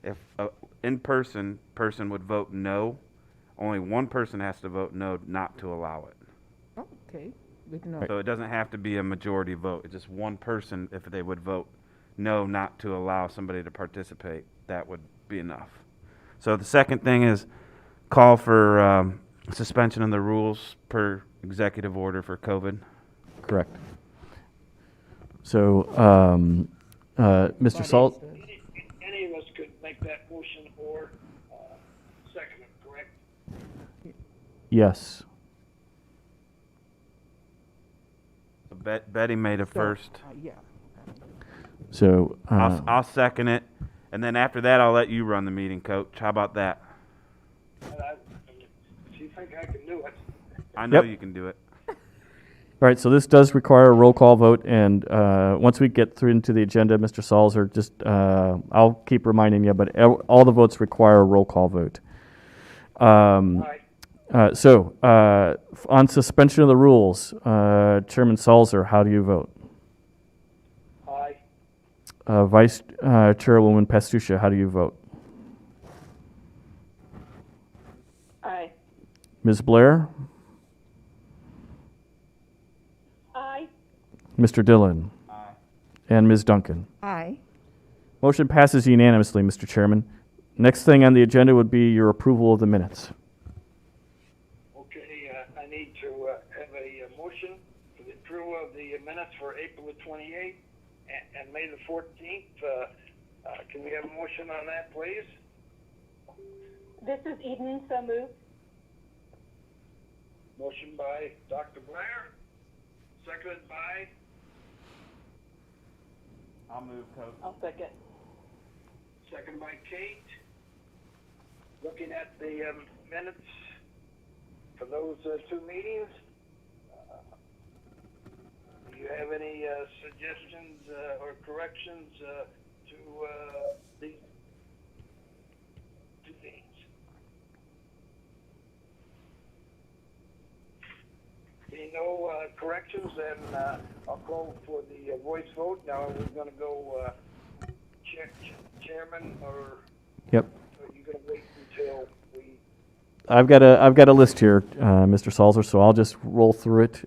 If a in-person person would vote no, only one person has to vote no not to allow it. Oh, okay, good to know. So it doesn't have to be a majority vote. It's just one person, if they would vote no not to allow somebody to participate, that would be enough. So the second thing is call for suspension of the rules per executive order for COVID. Correct. So, Mr. Salt, Any of us could make that motion or second it, correct? yes. So Betty made it So, first. Yeah. So, I'll second it, and then after that, I'll let you run the meeting, Coach. How about that? If you think I can do it. I know Yep. you can do it. all right, so this does require a roll call vote, and once we get through into the agenda, Mr. Salzer, just I'll keep reminding you, but all the votes require a roll call vote. All right. So, on suspension of the rules, Chairman Salzer, how do you vote? Aye. Vice Chairwoman Pastusha, how do you vote? Aye. Ms. Blair? Aye. Mr. Dillon? Aye. And Ms. Duncan? Aye. Motion passes unanimously, Mr. Chairman. Next thing on the agenda would be your approval of the minutes. Okay, I need to have a motion for the approval of the minutes for April the 28th and May the 14th. Can we have a motion on that, please? This is Eden, so moved. Motion by Dr. Blair, seconded by, I'll move, Coach. I'll second. seconded by Kate. Looking at the minutes for those two meetings, do you have any suggestions or corrections to these two meetings? Seeing no corrections, then I'll call for the voice vote. Now, we're going to go chairman, or Yep. are you going to wait until we? I've got a list here, Mr. Salzer, so I'll just roll through it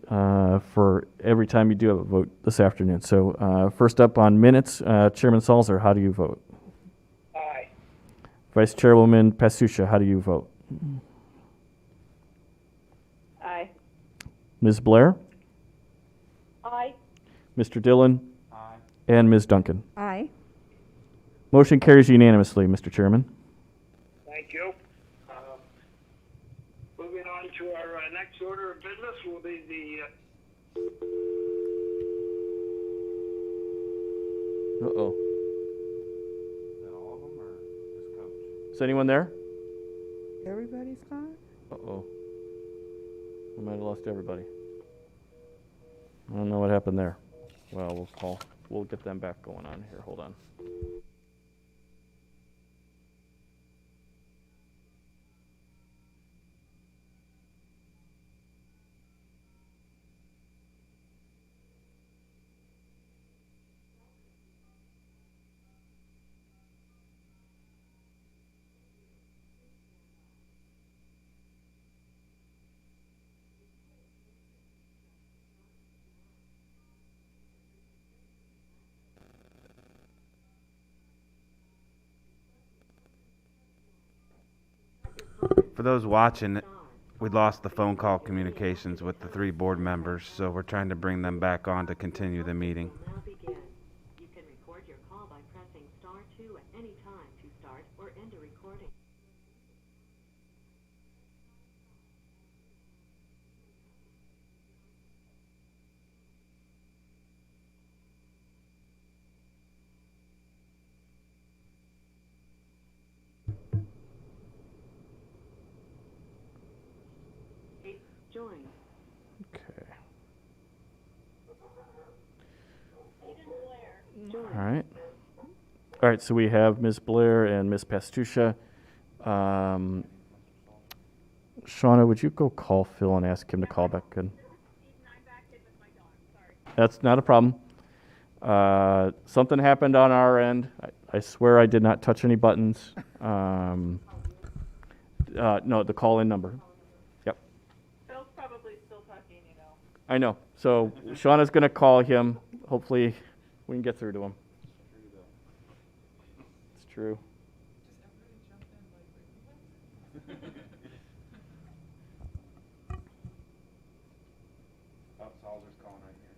for every time you do have a vote this afternoon. So first up on minutes, Chairman Salzer, how do you vote? Aye. Vice Chairwoman Pastusha, how do you vote? Aye. Ms. Blair? Aye. Mr. Dillon? Aye. And Ms. Duncan? Aye. Motion carries unanimously, Mr. Chairman. Thank you. Moving on to our next order of business will be the Uh-oh. Is that all of them, or just Coach? Is anyone there? Everybody's gone? Uh-oh. We might have lost everybody. I don't know what happened there. Well, we'll get them back going on here. Hold on. For those watching, we lost the phone call communications with the three board members, so we're trying to bring them back on to continue the meeting. Now begin. You can record your call by pressing *2 at any time to start or end a recording. Join. Okay. Join. All right. All right, so we have Ms. Blair and Ms. Pastusha. Shauna, would you go call Phil and ask him to call back in? That's not a problem. Something happened on our end. I swear I did not touch any buttons. No, the call-in number. Yep. Phil's probably still talking, you know. I know. So Shauna's going to call him. Hopefully we can get through to him. It's true. Oh, Salzer's calling right here.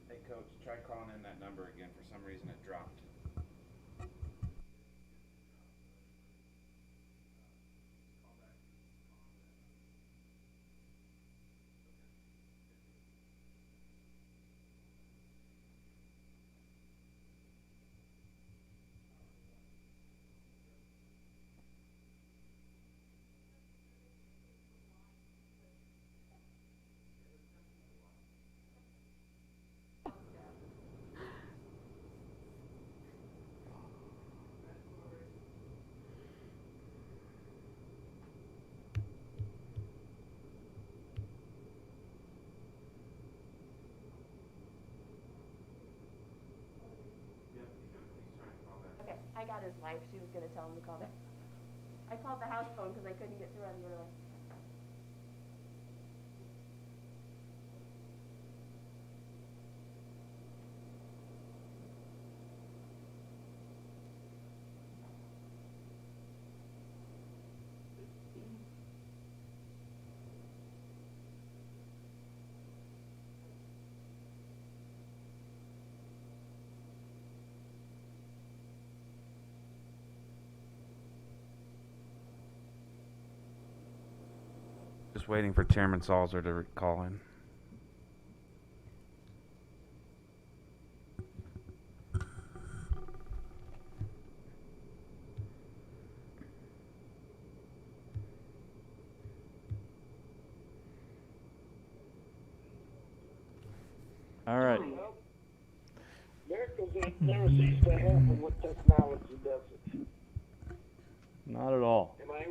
Hey, Coach, try calling in that number again. For some reason, it dropped. Okay, I got his wife. She was gonna tell him to call back. I called the house phone because I couldn't get through on the other line. Just waiting for Chairman Salzer to call in. All right. Well, miracles never cease to happen with technology, does it? Not at all. Am I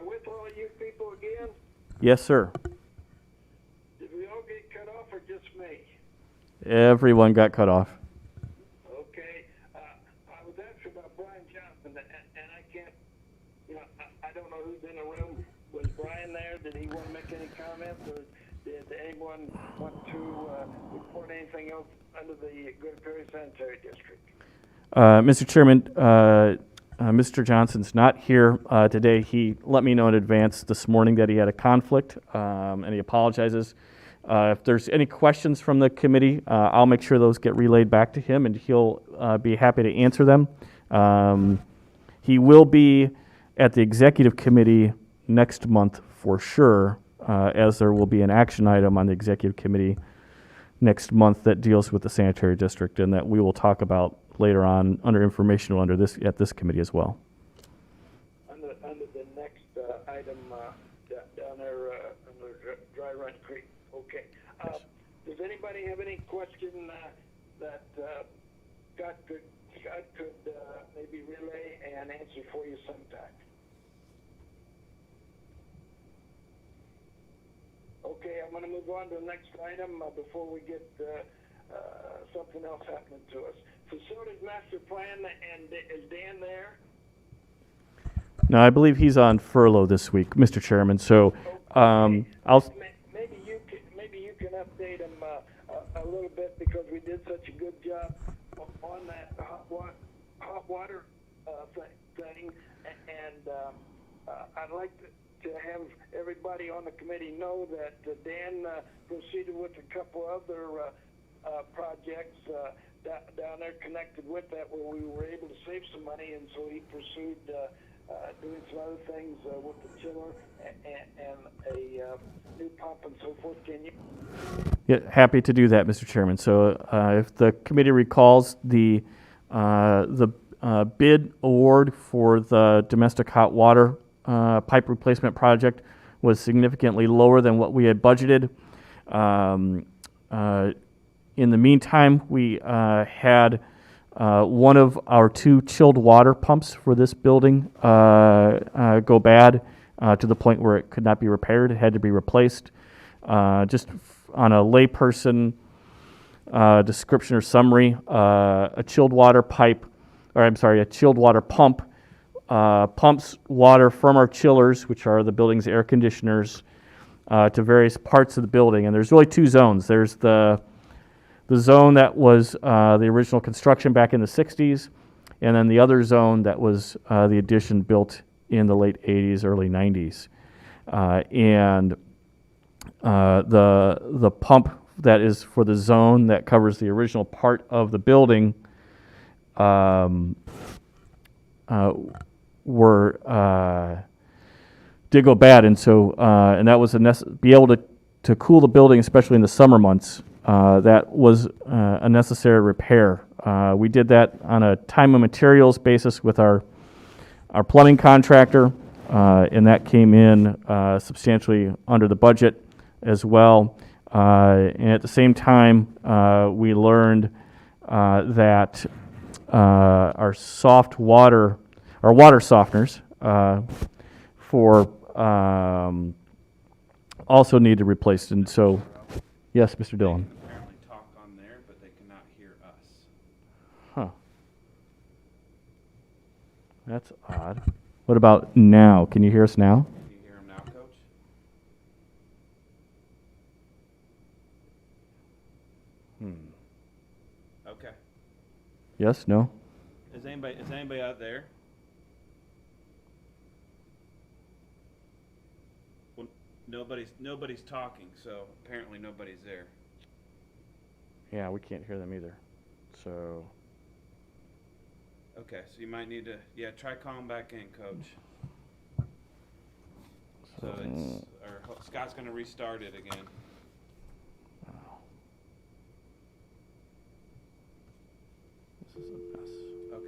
with all you people again? Yes, sir. Did we all get cut off or just me? Everyone got cut off. Okay. I was asking about Brian Johnson, and I can't, I don't know who's in the room. Was Brian there? Did he want to make any comments, or did anyone want to report anything else under the Greater Peoria Sanitary District? Mr. Chairman, Mr. Johnson's not here today. He let me know in advance this morning that he had a conflict, and he apologizes. If there's any questions from the committee, I'll make sure those get relayed back to him, and he'll be happy to answer them. He will be at the executive committee next month for sure, as there will be an action item on the executive committee next month that deals with the sanitary district, and that we will talk about later on under informational at this committee as well. Under the next item down there under Dry Run Creek. Okay. Does anybody have any question that Scott could maybe relay and answer for you sometime? Okay, I'm going to move on to the next item before we get something else happening to us. Facilities master plan, and is Dan there? No, I believe he's on furlough this week, Mr. Chairman. So I'll. Maybe you can update him a little bit, because we did such a good job on that hot water thing, and I'd like to have everybody on the committee know that Dan proceeded with a couple other projects down there connected with that, where we were able to save some money, and so he pursued doing some other things with the chiller and a new pump and so forth. Can you? Yeah, happy to do that, Mr. Chairman. So if the committee recalls, the bid award for the domestic hot water pipe replacement project was significantly lower than what we had budgeted. In the meantime, we had one of our two chilled water pumps for this building go bad to the point where it could not be repaired. It had to be replaced. Just on a layperson description or summary. A chilled water pump pumps water from our chillers, which are the building's air conditioners, to various parts of the building. And there's really two zones. There's the zone that was the original construction back in the 60s, and then the other zone that was the addition built in the late 80s, early 90s. The pump that is for the zone that covers the original part of the building did go bad, and so and that was be able to cool the building, especially in the summer months. That was a necessary repair. We did that on a time and materials basis with our plumbing contractor, and that came in substantially under the budget as well. And at the same time, we learned that our water softeners also need to be replaced. And so, yes, Mr. Dillon. Apparently talk on there, but they cannot hear us. Huh. That's odd. What about now? Can you hear us now? Can you hear them now, Coach? Okay. Yes? No? Is anybody out there? Well, nobody's talking, so apparently nobody's there. Yeah, we can't hear them either. So, Okay, so you might need to, try calling back in, Coach. So Scott's gonna restart it again. this is a mess. Okay.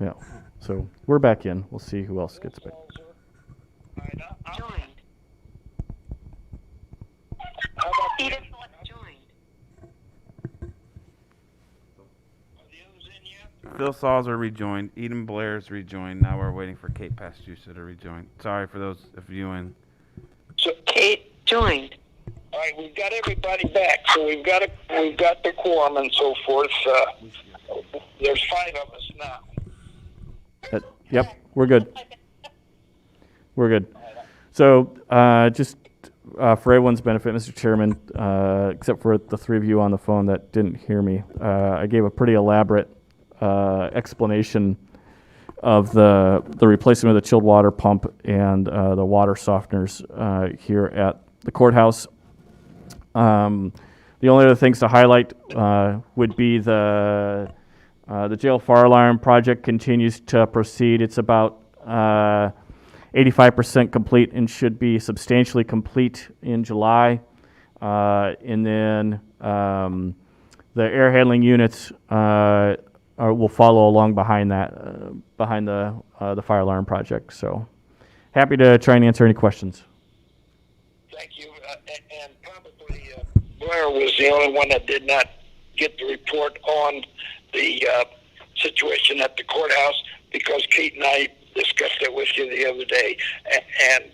Yeah. So we're back in. We'll see who else gets back. Joined. How about the Joined. others in yet? Phil Salzer rejoined. Eden Blair's rejoined. Now we're waiting for Kate Pastusa to rejoin. Sorry for those viewing. So, Kate joined. all right, we've got everybody back. So we've got the quorum and so forth. There's 5 of us now. Yep, we're good. We're good. So just for everyone's benefit, Mr. Chairman, except for the 3 of you on the phone that didn't hear me, I gave a pretty elaborate explanation of the replacement of the chilled water pump and the water softeners here at the courthouse. The only other things to highlight would be the jail fire alarm project continues to proceed. It's about 85% complete and should be substantially complete in July. And then the air handling units are will follow along behind that, behind the fire alarm project. So happy to try and answer any questions. Thank you. And probably Blair was the only one that did not get the report on the situation at the courthouse, because Kate and I discussed it with you the other day, and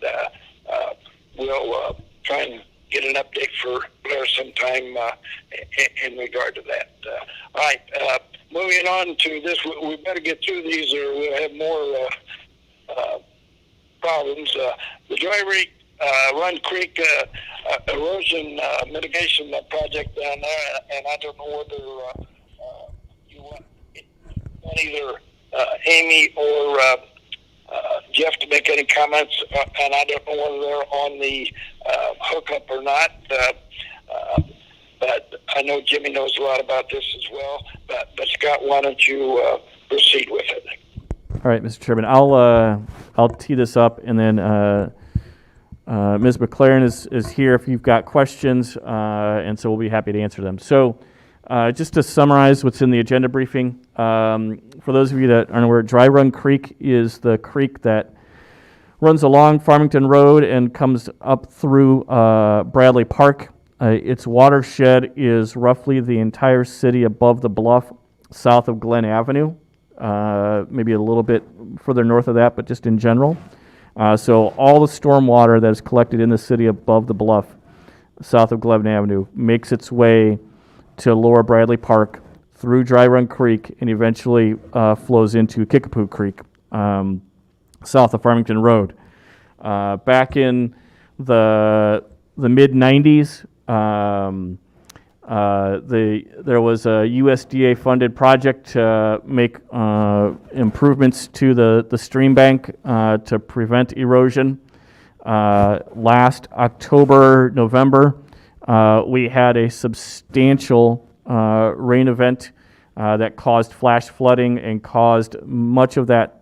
we'll try and get an update for Blair sometime in regard to that. All right, moving on to this, we better get through these or we'll have more problems. The Joy Run Creek erosion mitigation project down there, and I don't know whether you want either Amy or Jeff to make any comments, and I don't know whether they're on the hookup or not, but I know Jimmy knows a lot about this as well. But Scott, why don't you proceed with it? All right, Mr. Chairman, I'll tee this up, and then Ms. McLaren is here if you've got questions, and so we'll be happy to answer them. So just to summarize what's in the agenda briefing, for those of you that aren't aware, Dry Run Creek is the creek that runs along Farmington Road and comes up through Bradley Park. Its watershed is roughly the entire city above the bluff south of Glen Avenue, maybe a little bit further north of that, but just in general. So all the storm water that is collected in the city above the bluff south of Glen Avenue makes its way to Lower Bradley Park through Dry Run Creek and eventually flows into Kickapoo Creek south of Farmington Road. Back in the mid-'90s, there was a USDA-funded project to make improvements to the stream bank to prevent erosion. Last October, November, we had a substantial rain event that caused flash flooding and caused much of that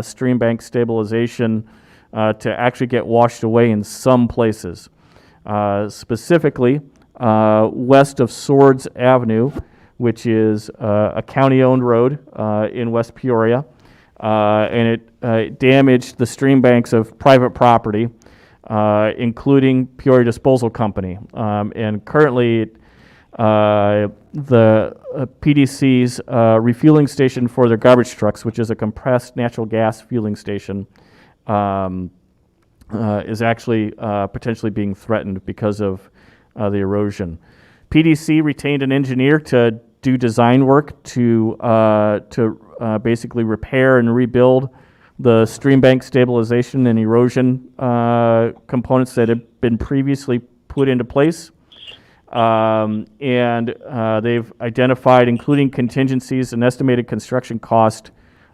stream bank stabilization to actually get washed away in some places. Specifically, west of Swords Avenue, which is a county-owned road in West Peoria, and it damaged the stream banks of private property, including Peoria Disposal Company. And currently, the PDC's refueling station for their garbage trucks, which is a compressed natural gas fueling station, is actually potentially being threatened because of the erosion. PDC retained an engineer to do design work to basically repair and rebuild the stream bank stabilization and erosion components that had been previously put into place. And they've identified, including contingencies, an estimated construction cost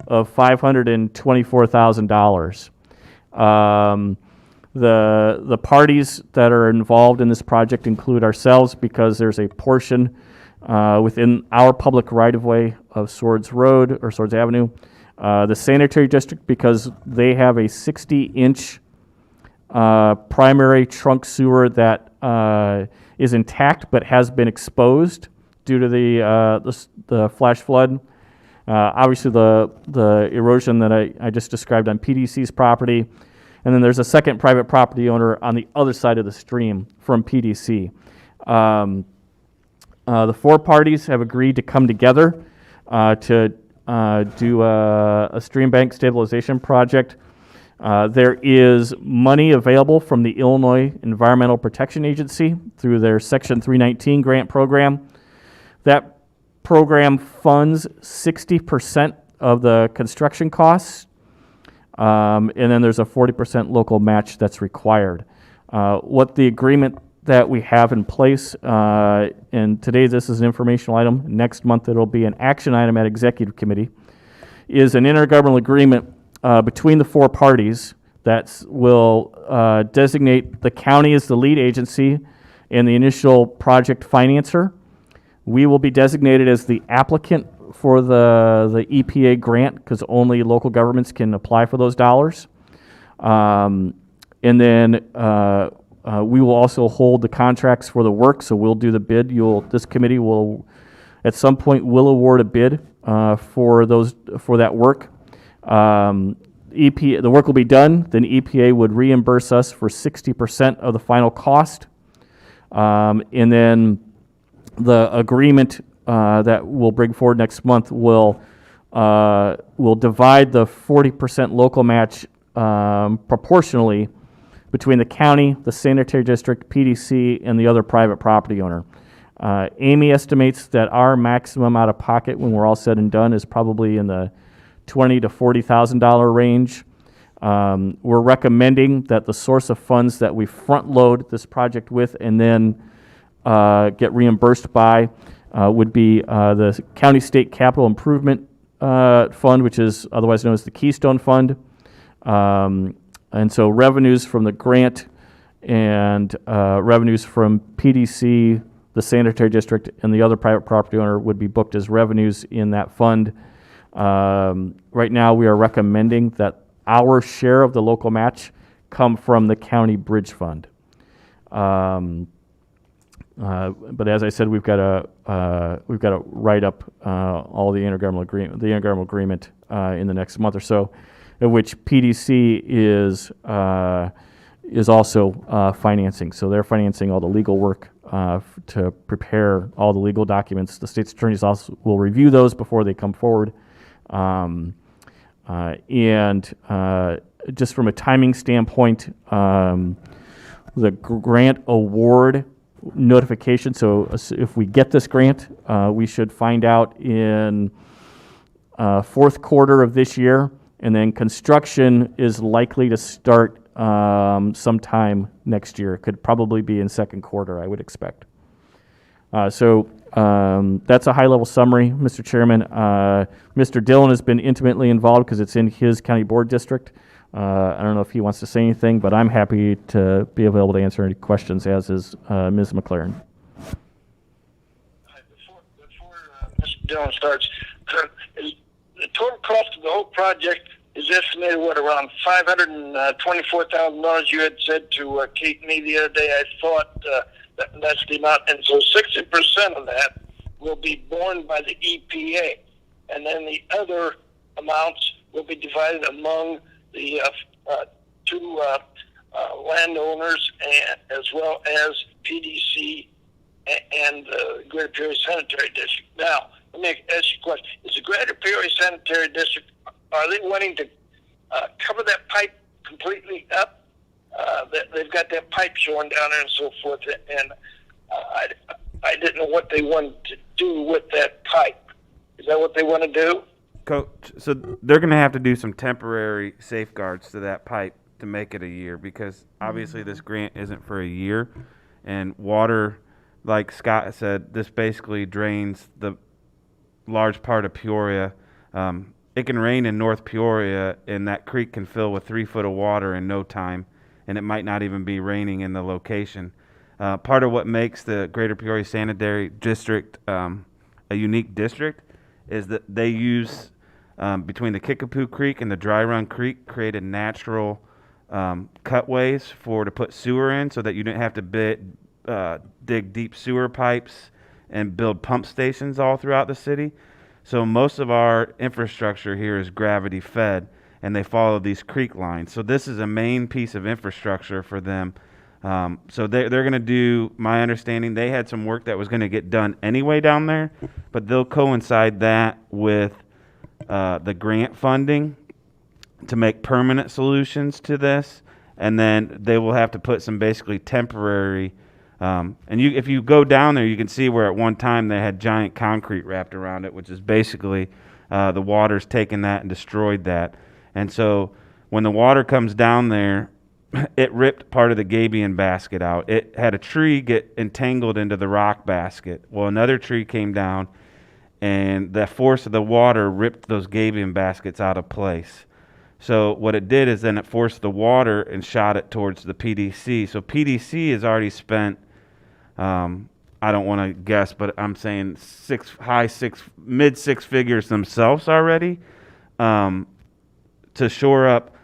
of $524,000. The parties that are involved in this project include ourselves, because there's a portion within our public right-of-way of Swords Road or Swords Avenue. The sanitary district, because they have a 60-inch primary trunk sewer that is intact but has been exposed due to the flash flood. Obviously, the erosion that I just described on PDC's property. And then there's a second private property owner on the other side of the stream from PDC. The four parties have agreed to come together to do a stream bank stabilization project. There is money available from the Illinois Environmental Protection Agency through their Section 319 grant program. That program funds 60% of the construction costs. And then there's a 40% local match that's required. What the agreement that we have in place, and today this is an informational item, next month it'll be an action item at Executive Committee, is an intergovernmental agreement between the four parties that will designate the county as the lead agency and the initial project financer. We will be designated as the applicant for the EPA grant, because only local governments can apply for those dollars. And then we will also hold the contracts for the work, so we'll do the bid. This committee will, at some point, will award a bid for that work. The work will be done, then EPA would reimburse us for 60% of the final cost. And then the agreement that we'll bring forward next month will divide the 40% local match proportionally between the county, the sanitary district, PDC, and the other private property owner. Amy estimates that our maximum out of pocket when we're all said and done is probably in the $20,000 to $40,000 range. We're recommending that the source of funds that we front load this project with and then get reimbursed by would be the County State Capital Improvement Fund, which is otherwise known as the Keystone Fund. And so revenues from the grant and revenues from PDC, the sanitary district, and the other private property owner would be booked as revenues in that fund. Right now, we are recommending that our share of the local match come from the county bridge fund. But as I said, we've got to write up all the intergovernmental agreement in the next month or so, of which PDC is also financing. So they're financing all the legal work to prepare all the legal documents. The state's attorney's office will review those before they come forward. And just from a timing standpoint, the grant award notification, so if we get this grant, we should find out in fourth quarter of this year, and then construction is likely to start sometime next year. It could probably be in second quarter, I would expect. So that's a high-level summary, Mr. Chairman. Mr. Dillon has been intimately involved because it's in his county board district. I don't know if he wants to say anything, but I'm happy to be available to answer any questions, as is Ms. McLaren. Before Mr. Dillon starts, the total cost of the whole project is estimated, around $524,000 you had said to Kate and me the other day. I thought that's the amount. And so 60% of that will be borne by the EPA. And then the other amounts will be divided among the two landowners, as well as PDC and the Greater Peoria Sanitary District. Now, let me ask you a question. Is the Greater Peoria Sanitary District, are they wanting to cover that pipe completely up? They've got that pipe showing down there and so forth, and I didn't know what they wanted to do with that pipe. Is that what they want to do? Coach, so they're going to have to do some temporary safeguards to that pipe to make it a year, because obviously this grant isn't for a year, and water, like Scott said, this basically drains the large part of Peoria. It can rain in North Peoria, and that creek can fill with 3 foot of water in no time, and it might not even be raining in the location. Part of what makes the Greater Peoria Sanitary District a unique district is that they use, between the Kickapoo Creek and the Dry Run Creek, created natural cutways to put sewer in, so that you didn't have to dig deep sewer pipes and build pump stations all throughout the city. So most of our infrastructure here is gravity fed, and they follow these creek lines. So this is a main piece of infrastructure for them. So they're going to do, my understanding, they had some work that was going to get done anyway down there, but they'll coincide that with the grant funding to make permanent solutions to this, and then they will have to put some basically temporary. And if you go down there, you can see where at one time they had giant concrete wrapped around it, which is basically the water's taken that and destroyed that. And so when the water comes down there, it ripped part of the gabion basket out. It had a tree get entangled into the rock basket. Well, another tree came down, and the force of the water ripped those gabion baskets out of place. So what it did is then it forced the water and shot it towards the PDC. So PDC has already spent, I don't want to guess, but I'm saying mid six figures themselves already to shore up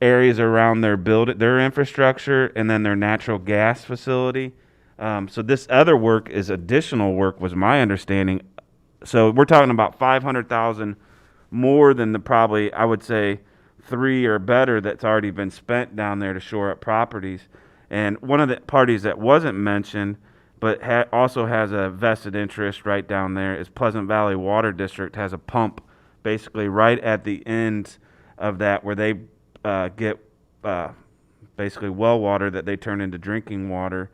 areas around their infrastructure and then their natural gas facility. So this other work is additional work, was my understanding, So we're talking about 500,000 more than the probably, I would say, 3 or better that's already been spent down there to shore up properties. And one of the parties that wasn't mentioned, but also has a vested interest right down there, is Pleasant Valley Water District has a pump basically right at the end of that where they get basically well water that they turn into drinking water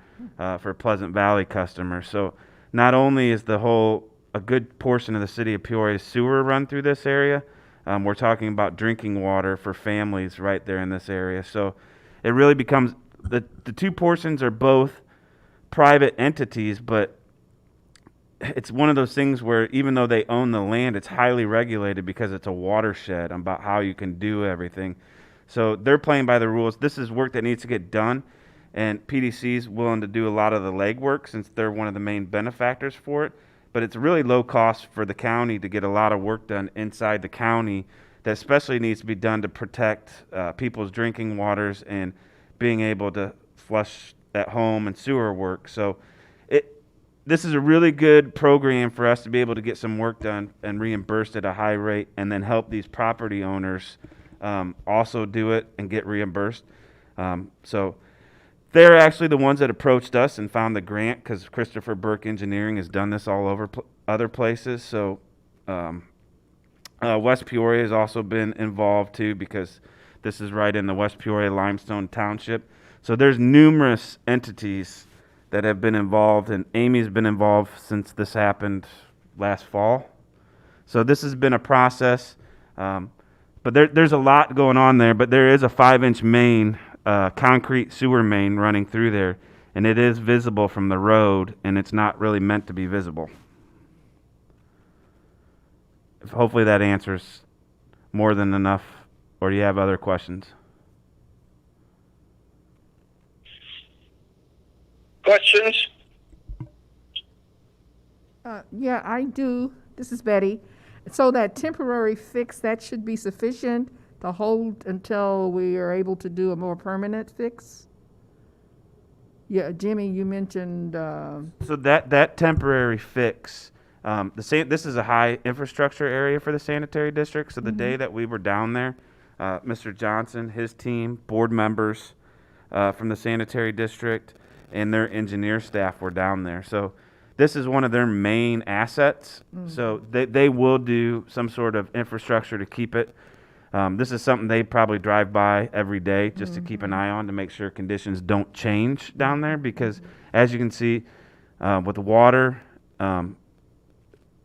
for Pleasant Valley customers. So not only is a good portion of the city of Peoria sewer run through this area, we're talking about drinking water for families right there in this area. So it really becomes the two portions are both private entities, but it's one of those things where even though they own the land, it's highly regulated because it's a watershed about how you can do everything. So they're playing by the rules. This is work that needs to get done, and PDC's willing to do a lot of the legwork since they're one of the main benefactors for it. But it's really low cost for the county to get a lot of work done inside the county that especially needs to be done to protect people's drinking waters and being able to flush at home and sewer work. So this is a really good program for us to be able to get some work done and reimbursed at a high rate, and then help these property owners also do it and get reimbursed. So they're actually the ones that approached us and found the grant because Christopher Burke Engineering has done this all over other places. So West Peoria has also been involved too because this is right in the West Peoria Limestone Township. So there's numerous entities that have been involved, and Amy's been involved since this happened last fall. So this has been a process, but there's a lot going on there, but there is a 5-inch main, concrete sewer main running through there, and it is visible from the road, and it's not really meant to be visible. Hopefully that answers more than enough, or do you have other questions? Questions? Yeah, I do. This is Betty. So that temporary fix, that should be sufficient to hold until we are able to do a more permanent fix? Yeah, Jimmy, you mentioned, So that temporary fix, this is a high infrastructure area for the sanitary district. So the day that we were down there, Mr. Johnson, his team, board members from the sanitary district, and their engineer staff were down there. So this is one of their main assets. So they will do some sort of infrastructure to keep it. This is something they probably drive by every day just to keep an eye on to make sure conditions don't change down there, because as you can see with the water,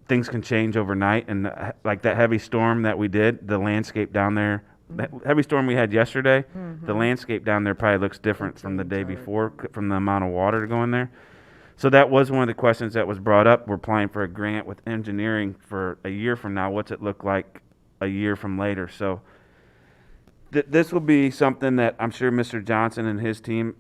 things can change overnight. And like that heavy storm that we did, the landscape down there, that heavy storm we had yesterday, the landscape down there probably looks different from the day before from the amount of water going there. So that was one of the questions that was brought up. We're applying for a grant with engineering for a year from now. What's it look like a year from later? So this will be something that I'm sure Mr. Johnson and his team,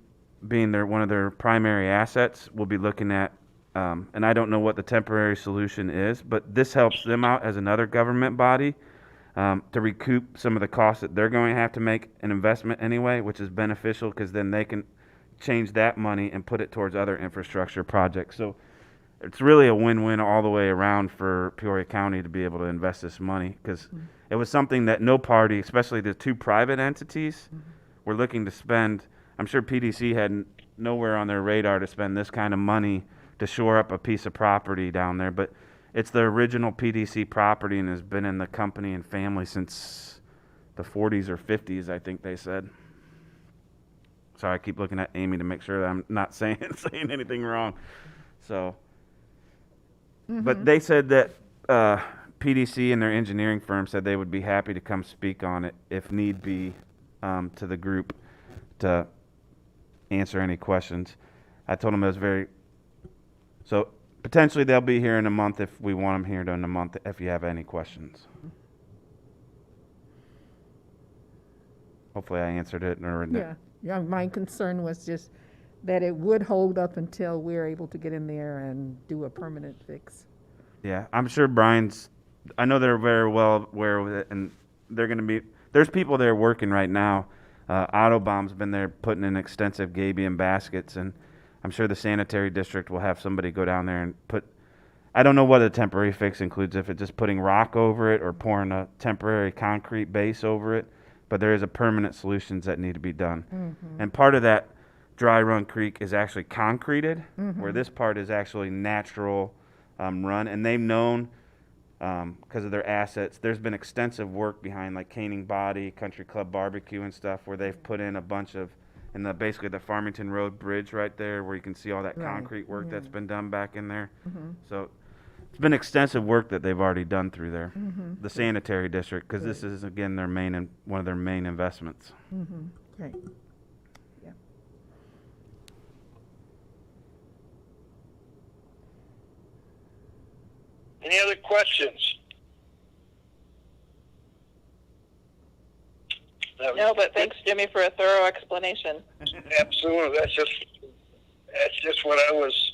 being one of their primary assets, will be looking at. And I don't know what the temporary solution is, but this helps them out as another government body to recoup some of the costs that they're going to have to make an investment anyway, which is beneficial because then they can change that money and put it towards other infrastructure projects. So it's really a win-win all the way around for Peoria County to be able to invest this money, because it was something that no party, especially the two private entities, were looking to spend. I'm sure PDC had nowhere on their radar to spend this kind of money to shore up a piece of property down there, but it's the original PDC property and has been in the company and family since the 40s or 50s, I think they said. Sorry, I keep looking at Amy to make sure that I'm not saying anything wrong. So, but they said that PDC and their engineering firm said they would be happy to come speak on it if need be to the group to answer any questions. I told them it was so potentially they'll be here in a month if we want them here in a month if you have any questions. Hopefully I answered it. yeah, my concern was just that it would hold up until we're able to get in there and do a permanent fix. Yeah, I'm sure I know they're very well aware of it, and there's people there working right now. Autobahn's been there putting in extensive gabion baskets, and I'm sure the sanitary district will have somebody go down there and put I don't know what a temporary fix includes, if it's just putting rock over it or pouring a temporary concrete base over it, but there is a permanent solutions that need to be done. And part of that dry run creek is actually concreted, where this part is actually natural run, and they've known, because of their assets, there's been extensive work behind like Caning Body, Country Club Barbecue and stuff, where they've put in a bunch of, and basically the Farmington Road Bridge right there, where you can see all that Right, concrete work yeah. that's been done back in there. So it's been extensive work that they've already done through there, the sanitary district, because this is again their main one of their main investments. Great. Yeah. Any other questions? No, but thanks, Jimmy, for a thorough explanation. Absolutely. That's just what I was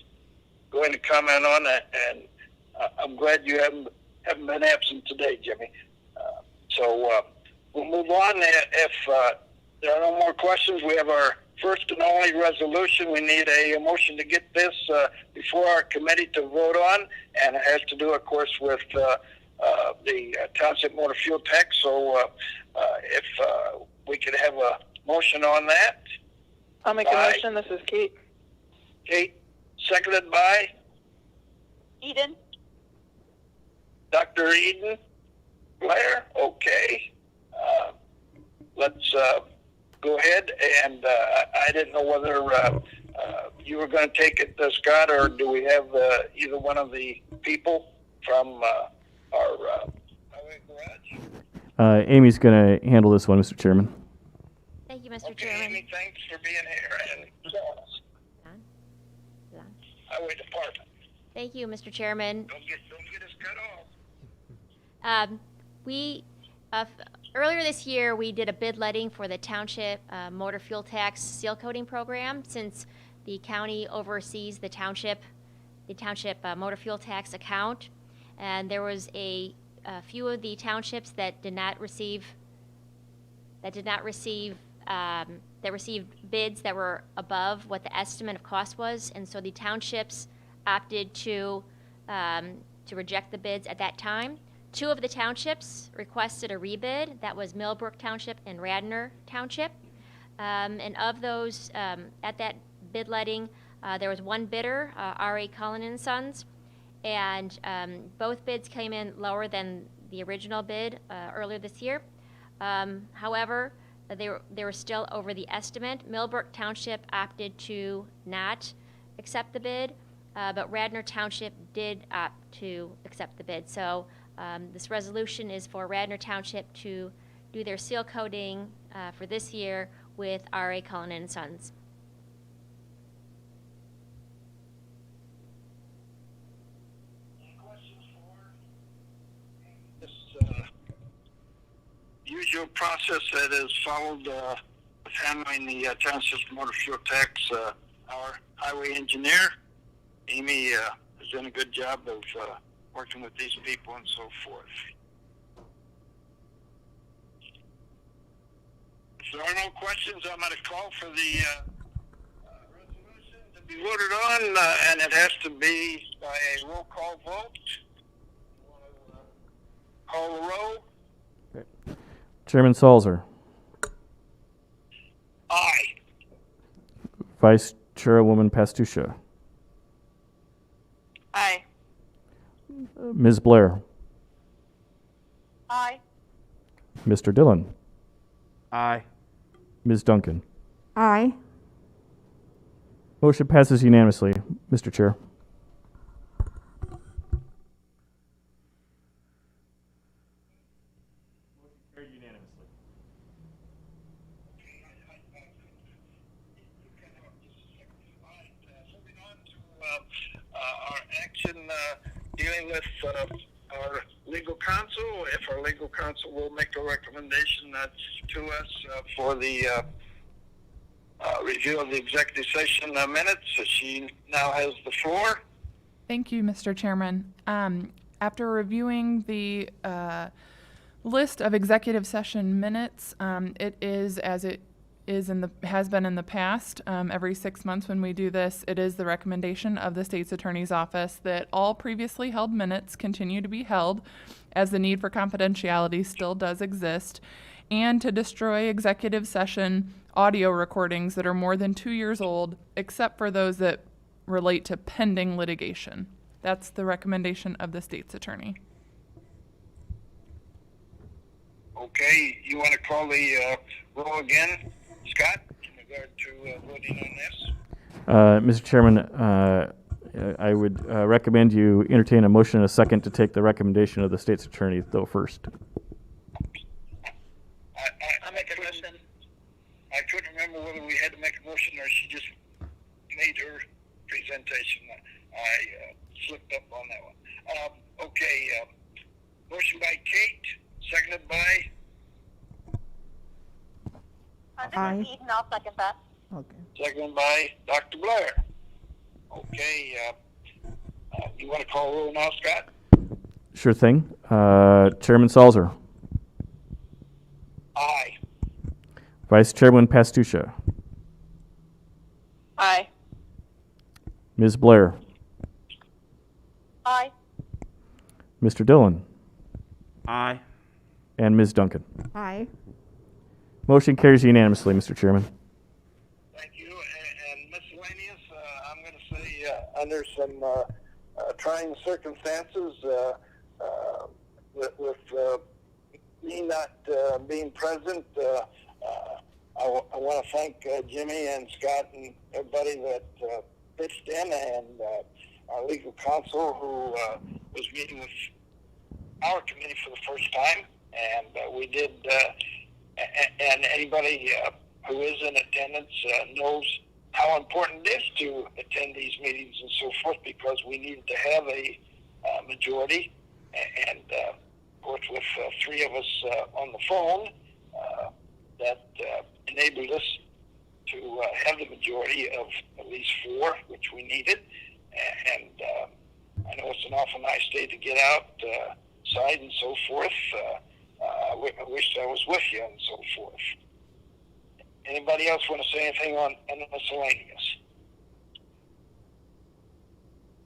going to comment on, and I'm glad you haven't been absent today, Jimmy. So we'll move on. If there are no more questions, we have our first and only resolution. We need a motion to get this before our committee to vote on, and it has to do, of course, with the township motor fuel tax. So if we could have a motion on that. I'll make a motion. This is Kate. Kate, seconded by Eden? Dr. Eden Blair. Okay. Let's go ahead. And I didn't know whether you were going to take it, Scott, or do we have either one of the people from our highway garage? Amy's going to handle this one, Mr. Chairman. Thank you, Mr. Okay, Chairman. Amy, thanks for being here and showing us. Highway Department. Thank you, Mr. Chairman. Don't get us cut off. Earlier this year, we did a bid letting for the township motor fuel tax seal coating program. Since the county oversees the township motor fuel tax account, and there was a few of the townships that received bids that were above what the estimate of cost was, and so the townships opted to reject the bids at that time. Two of the townships requested a rebid. That was Millbrook Township and Radnor Township. And of those, at that bid letting, there was one bidder, R.A. Cullen and Sons, and both bids came in lower than the original bid earlier this year. However, they were still over the estimate. Millbrook Township opted to not accept the bid, but Radnor Township did opt to accept the bid. So this resolution is for Radnor Township to do their seal coating for this year with R.A. Cullen and Sons. This usual process that is followed with handling the township motor fuel tax. Our highway engineer, Amy, has done a good job of working with these people and so forth. If there are no questions, I'm going to call for the resolution to be voted on, and it has to be by a roll call vote. Call the roll. Chairman Salzer. Aye. Vice Chairwoman Pastusha. Aye. Ms. Blair. Aye. Mr. Dillon. Aye. Ms. Duncan. Aye. Motion passes unanimously, Mr. Chair. Moving on to our action dealing with our legal counsel. If our legal counsel will make a recommendation to us for the review of the executive session minutes, she now has the floor. Thank you, Mr. Chairman. After reviewing the list of executive session minutes, it is, as it has been in the past. Every 6 months when we do this, it is the recommendation of the state's attorney's office that all previously held minutes continue to be held, as the need for confidentiality still does exist, and to destroy executive session audio recordings that are more than 2 years old, except for those that relate to pending litigation. That's the recommendation of the state's attorney. Okay, you want to call the roll again, Scott, in regard to voting on this? Mr. Chairman, I would recommend you entertain a motion and a second to take the recommendation of the state's attorney, though, first. I'll make a motion. I couldn't remember whether we had to make a motion or she just made her presentation. I slipped up on that one. Okay, motion by Kate, seconded by? This Aye. is Eden, I'll second that. Okay. Seconded by Dr. Blair. Okay, you want to call roll now, Scott? Sure thing. Chairman Salzer, Aye. Vice Chairman Pastusha, Aye. Ms. Blair, Aye. Mr. Dillon, Aye. and Ms. Duncan. Aye. Motion carries unanimously, Mr. Chairman. Thank you. And miscellaneous, I'm going to say under some trying circumstances with me not being present, I want to thank Jimmy and Scott and everybody that pitched in, and our legal counsel who was meeting with our committee for the first time, and we did. And anybody who is in attendance knows how important it is to attend these meetings and so forth, because we needed to have a majority. And of course, with three of us on the phone, that enabled us to have the majority of at least 4, which we needed. And I know it's an awful nice day to get outside and so forth. I wish I was with you and so forth. Anybody else want to say anything on the miscellaneous?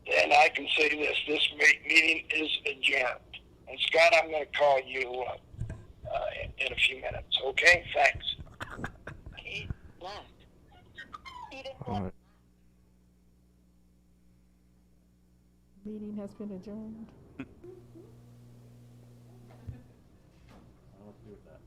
Then I can say this meeting is adjourned. And Scott, I'm going to call you in a few minutes. Okay? Thanks. Kate left. Eden All left. right. Meeting has been adjourned. I'll do that.